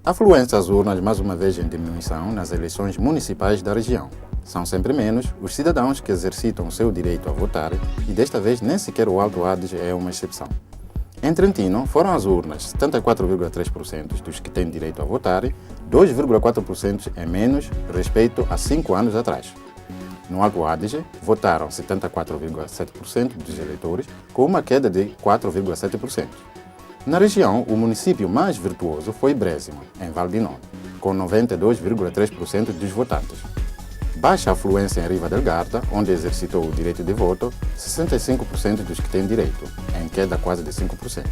Afluência às urnas mais uma vez em diminuição nas eleições municipais da região. São sempre menos os cidadãos que exercitam o seu direito a votar e desta vez nem sequer o Alto Adige é uma exceção. Em Trentino, foram às urnas 74,3% dos que têm direito a votar, 2,4% é menos respeito a 5 anos atrás. No Alto Adige, votaram 74,7% dos eleitores, com uma queda de 4,7%. Na região, o município mais virtuoso foi Brésimo, em Val di Non, com 92,3% dos votantes. Baixa afluência em Riva del Garda, onde exercitou o direito de voto, 65% dos que têm direito, em queda quase de 5%.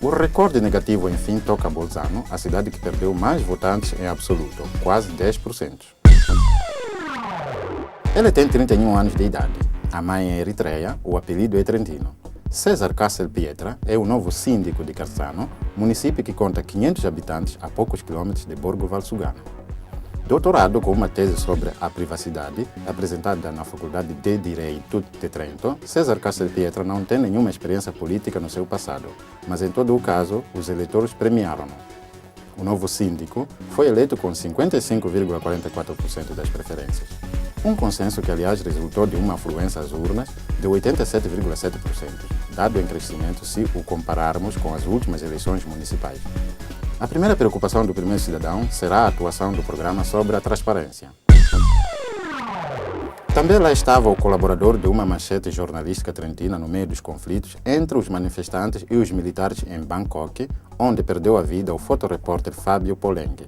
O recorde negativo, enfim, toca a Bolzano, a cidade que perdeu mais votantes em absoluto, quase 10%. Ele tem 31 anos de idade. A mãe é eritreia, o apelido é Trentino. César Castelpietra é o novo síndico de Carsano, município que conta 500 habitantes a poucos quilômetros de Borgo Valsugano. Doutorado com uma tese sobre a privacidade, apresentada na Faculdade de Direito de Trento, César Castelpietra não tem nenhuma experiência política no seu passado, mas em todo o caso, os eleitores premiaram-no. O novo síndico foi eleito com 55,44% das preferências. Um consenso que, aliás, resultou de uma afluência às urnas de 87,7%, dado em crescimento se o compararmos com as últimas eleições municipais. A primeira preocupação do primeiro cidadão será a atuação do programa sobre a transparência. Também lá estava o colaborador de uma manchete jornalística trentina no meio dos conflitos entre os manifestantes e os militares em Bangkok, onde perdeu a vida o fotorepórter Fábio Polenghi.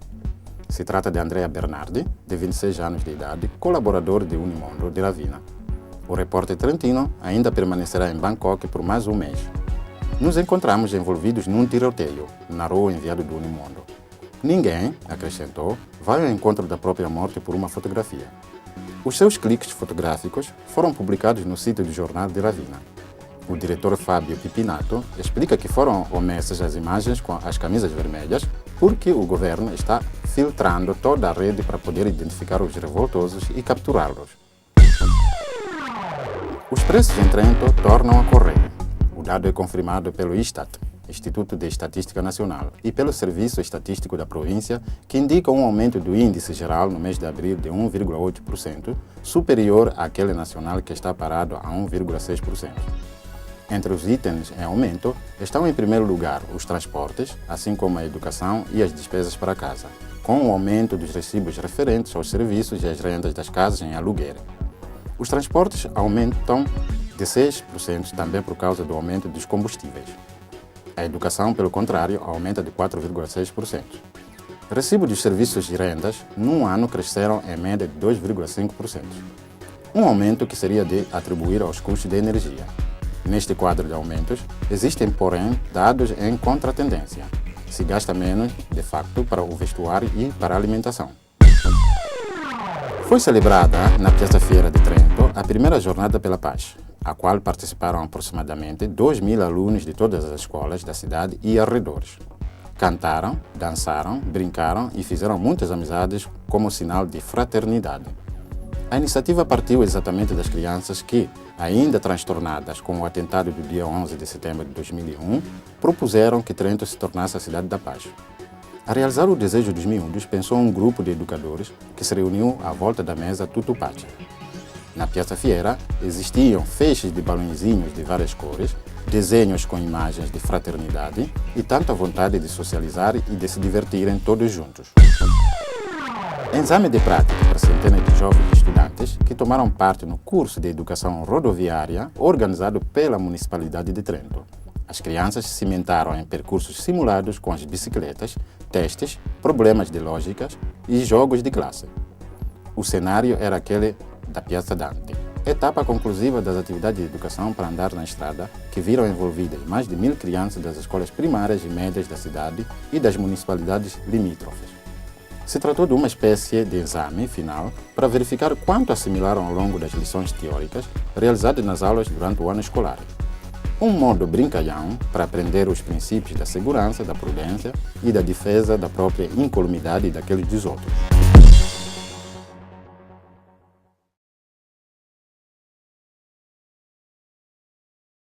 Se trata de Andrea Bernardi, de 26 anos de idade, colaborador de Unimundo de Ravina. O repórter trentino ainda permanecerá em Bangkok por mais um mês. Nos encontramos envolvidos num tiroteio, narrou o enviado do Unimundo. Ninguém, acrescentou, vai ao encontro da própria morte por uma fotografia. Os seus cliques fotográficos foram publicados no sítio do jornal de Ravina. O diretor Fábio Pipinato explica que foram omissas as imagens com as camisas vermelhas porque o governo está filtrando toda a rede para poder identificar os revoltosos e capturá-los. Os preços em Trento tornam a correr. O dado é confirmado pelo ISTAT, Instituto de Estatística Nacional, e pelo Serviço Estatístico da província, que indica um aumento do índice geral no mês de abril de 1,8%, superior àquele nacional que está parado a 1,6%. Entre os itens em aumento estão em primeiro lugar os transportes, assim como a educação e as despesas para casa, com o aumento dos recibos referentes aos serviços e às rendas das casas em aluguer. Os transportes aumentam de 6% também por causa do aumento dos combustíveis. A educação, pelo contrário, aumenta de 4,6%. Recibo dos serviços e rendas, num ano, cresceram em média de 2,5%. Um aumento que seria de atribuir aos custos de energia. Neste quadro de aumentos, existem, porém, dados em contratendência. Se gasta menos, de facto, para o vestuário e para a alimentação. Foi celebrada, na Piazza Fiera de Trento, a primeira Jornada pela Paz, a qual participaram aproximadamente 2.000 alunos de todas as escolas da cidade e arredores. Cantaram, dançaram, brincaram e fizeram muitas amizades como sinal de fraternidade. A iniciativa partiu exatamente das crianças que, ainda transtornadas com o atentado do dia 11 de setembro de 2001, propuseram que Trento se tornasse a cidade da paz. A realizar o desejo dos miúdos, pensou um grupo de educadores que se reuniu à volta da mesa Tutupacha. Na Piazza Fiera existiam feixes de balõezinhos de várias cores, desenhos com imagens de fraternidade e tanta vontade de socializar e de se divertirem todos juntos. Exame de prática para centenas de jovens estudantes que tomaram parte no curso de educação rodoviária organizado pela Municipalidade de Trento. As crianças se cimentaram em percursos simulados com as bicicletas, testes, problemas de lógicas e jogos de classe. O cenário era aquele da Piazza Dante, etapa conclusiva das atividades de educação para andar na estrada, que viram envolvidas mais de 1.000 crianças das escolas primárias e médias da cidade e das municipalidades limítrofes. Se tratou de uma espécie de exame final para verificar quanto assimilaram ao longo das lições teóricas realizadas nas aulas durante o ano escolar. Um modo brincalhão para aprender os princípios da segurança, da prudência e da defesa da própria incolumidade daqueles dos outros.